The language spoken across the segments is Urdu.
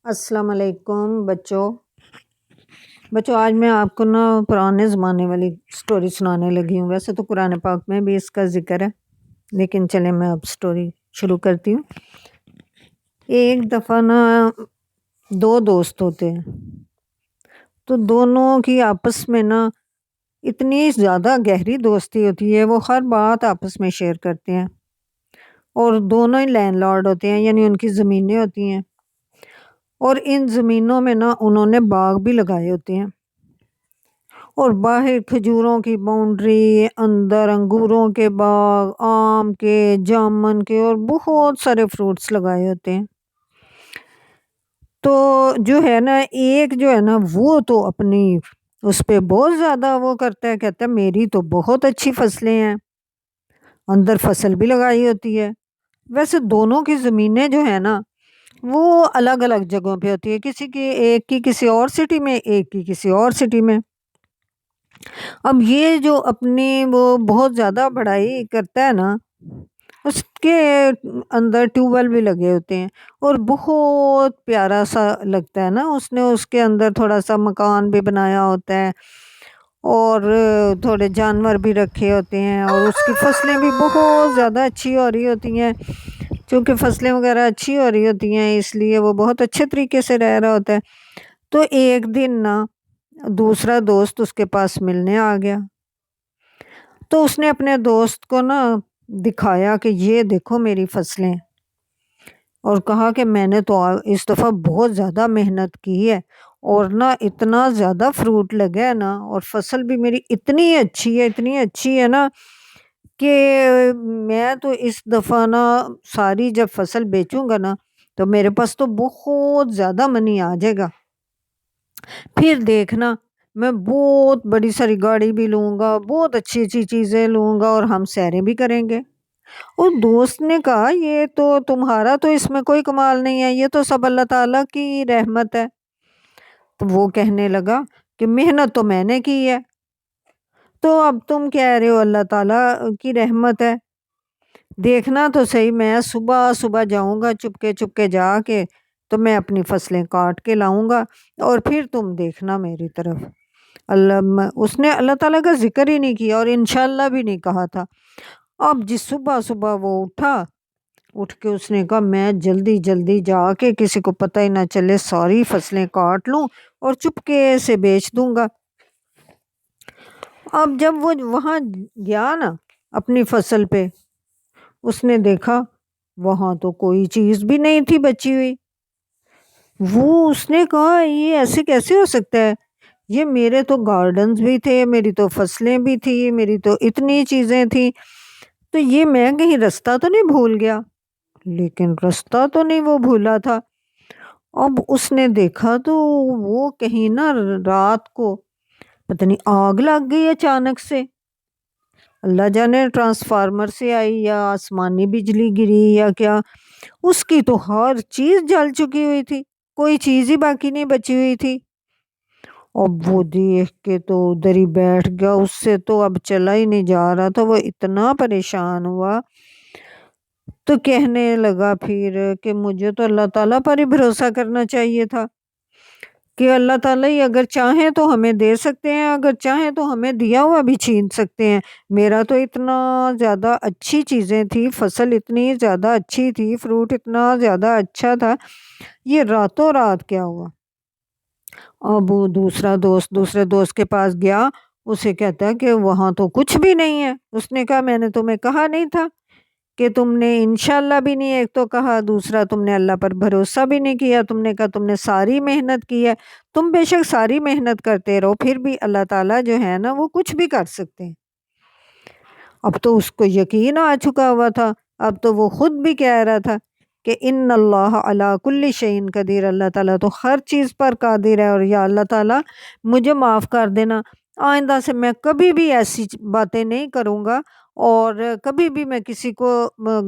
السلام علیکم بچوں آج میں آپ کو پرانے زمانے والی سٹوری سنانے لگی ہوں۔ ویسے تو قرآن پاک میں بھی اس کا ذکر ہے، لیکن چلیں میں اب سٹوری شروع کرتی ہوں۔ ایک دفعہ دو دوست ہوتے ہیں، تو دونوں کی آپس میں اتنی زیادہ گہری دوستی ہوتی ہے، وہ ہر بات آپس میں شیئر کرتے ہیں، اور دونوں ہی لینڈ لارڈ ہوتے ہیں، یعنی ان کی زمینیں ہوتی ہیں، اور ان زمینوں میں انہوں نے باغ بھی لگائے ہوتے ہیں، اور باہر کھجوروں کی باؤنڈری، اندر انگوروں کے باغ، آم کے، جامن کے، اور بہت سارے فروٹس لگائے ہوتے ہیں۔ تو جو ہے ایک جو ہے وہ تو اپنی اس پہ بہت زیادہ وہ کرتا ہے، کہتا ہے میری تو بہت اچھی فصلیں ہیں، اندر فصل بھی لگائی ہوتی ہے۔ ویسے دونوں کی زمینیں جو ہے وہ الگ الگ جگہوں پہ ہوتی ہے، ایک کی کسی اور سٹی میں، ایک کی کسی اور سٹی میں۔ اب یہ جو اپنی وہ بہت زیادہ بڑائی کرتا ہے اس کے اندر ٹیوب ویل بھی لگے ہوتے ہیں، اور بہت پیارا سا لگتا ہے اس نے اس کے اندر تھوڑا سا مکان بھی بنایا ہوتا ہے، اور تھوڑے جانور بھی رکھے ہوتے ہیں، اور اس کی فصلیں بھی بہت زیادہ اچھی ہو رہی ہوتی ہیں۔ چونکہ فصلیں وغیرہ اچھی ہو رہی ہوتی ہیں، اس لیے وہ بہت اچھے طریقے سے رہ رہا ہوتا ہے۔ تو ایک دن دوسرا دوست اس کے پاس ملنے آ گیا، تو اس نے اپنے دوست کو دکھایا کہ یہ دیکھو میری فصلیں، اور کہا کہ میں نے تو اس دفعہ بہت زیادہ محنت کی ہے، اور اتنا زیادہ فروٹ لگا ہے اور فصل بھی میری اتنی اچھی ہے کہ میں تو اس دفعہ ساری جب فصل بیچوں گا تو میرے پاس تو بہت زیادہ منی آ جائے گا، پھر دیکھنا میں بہت بڑی ساری گاڑی بھی لوں گا، بہت اچھی اچھی چیزیں لوں گا، اور ہم سیریں بھی کریں گے۔ اور دوست نے کہا یہ تو تمہارا تو اس میں کوئی کمال نہیں ہے، یہ تو سب اللہ تعالیٰ کی رحمت ہے۔ تو وہ کہنے لگا کہ محنت تو میں نے کی ہے، تو اب تم کہہ رہے ہو اللہ تعالیٰ کی رحمت ہے؟ دیکھنا تو صحیح، میں صبح صبح جاؤں گا چپکے جا کے، تو میں اپنی فصلیں کاٹ کے لاؤں گا، اور پھر تم دیکھنا میری طرف۔ اس نے اللہ تعالیٰ کا ذکر ہی نہیں کیا، اور انشاءاللہ بھی نہیں کہا تھا۔ اب جس صبح صبح وہ اٹھ کے اس نے کہا میں جلدی جلدی جا کے کسی کو پتہ ہی نہ چلے ساری فصلیں کاٹ لوں اور چپکے سے بیچ دوں گا۔ اب جب وہ وہاں گیا اپنی فصل پہ، اس نے دیکھا وہاں تو کوئی چیز بھی نہیں تھی بچی ہوئی۔ اس نے کہا یہ ایسے کیسے ہو سکتا ہے، یہ میرے تو گارڈنز بھی تھے، میری تو فصلیں بھی تھی، میری تو اتنی چیزیں تھیں، تو یہ میں کہیں رستہ تو نہیں بھول گیا؟ لیکن رستہ تو نہیں وہ بھولا تھا۔ اب اس نے دیکھا تو وہ کہیں رات کو پتہ نہیں آگ لگ گئی اچانک سے، اللہ جانے ٹرانسفارمر سے آئی یا آسمانی بجلی گری یا کیا، اس کی تو ہر چیز جل چکی ہوئی تھی، کوئی چیز ہی باقی نہیں بچی ہوئی تھی۔ اب وہ دیکھ کے تو ادھر ہی بیٹھ گیا، اس سے تو اب چلا ہی نہیں جا رہا تھا، وہ اتنا پریشان ہوا، تو کہنے لگا پھر کہ مجھے تو اللہ تعالیٰ پر ہی بھروسہ کرنا چاہیے تھا، کہ اللہ تعالیٰ ہی اگر چاہیں تو ہمیں دے سکتے ہیں، اگر چاہیں تو ہمیں دیا ہوا بھی چھین سکتے ہیں۔ میرا تو اتنا زیادہ اچھی چیزیں تھی، فصل اتنی زیادہ اچھی تھی، فروٹ اتنا زیادہ اچھا تھا، یہ راتوں رات کیا ہوا؟ اب دوسرے دوست کے پاس گیا، اسے کہتا ہے کہ وہاں تو کچھ بھی نہیں ہے۔ اس نے کہا میں نے تمہیں کہا نہیں تھا کہ تم نے انشاءاللہ بھی نہیں ایک تو کہا، دوسرا تم نے اللہ پر بھروسہ بھی نہیں کیا، تم نے کہا تم نے ساری محنت کی ہے۔ تم بے شک ساری محنت کرتے رہو، پھر بھی اللہ تعالیٰ جو ہے وہ کچھ بھی کر سکتے ہیں۔ اب تو اس کو یقین آ چکا ہوا تھا، اب تو وہ خود بھی کہہ رہا تھا کہ ان اللہ علی کل شیء قدیر، اللہ تعالیٰ تو ہر چیز پر قادر ہے، اور یا اللہ تعالیٰ مجھے معاف کر دینا، آئندہ سے میں کبھی بھی ایسی باتیں نہیں کروں گا، اور کبھی بھی میں کسی کو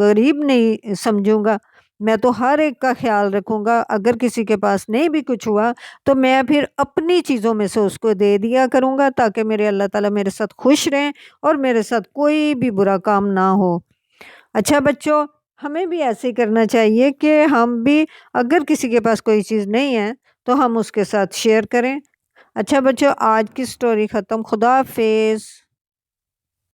غریب نہیں سمجھوں گا، میں تو ہر ایک کا خیال رکھوں گا، اگر کسی کے پاس نہیں بھی کچھ ہوا تو میں پھر اپنی چیزوں میں سے اس کو دے دیا کروں گا، تاکہ میرے اللہ تعالیٰ میرے ساتھ خوش رہیں اور میرے ساتھ کوئی بھی برا کام نہ ہو۔ اچھا بچوں، ہمیں بھی ایسے ہی کرنا چاہیے کہ ہم بھی اگر کسی کے پاس کوئی چیز نہیں ہے تو ہم اس کے ساتھ شیئر کریں۔ اچھا بچوں، آج کی سٹوری ختم۔ خدا حافظ۔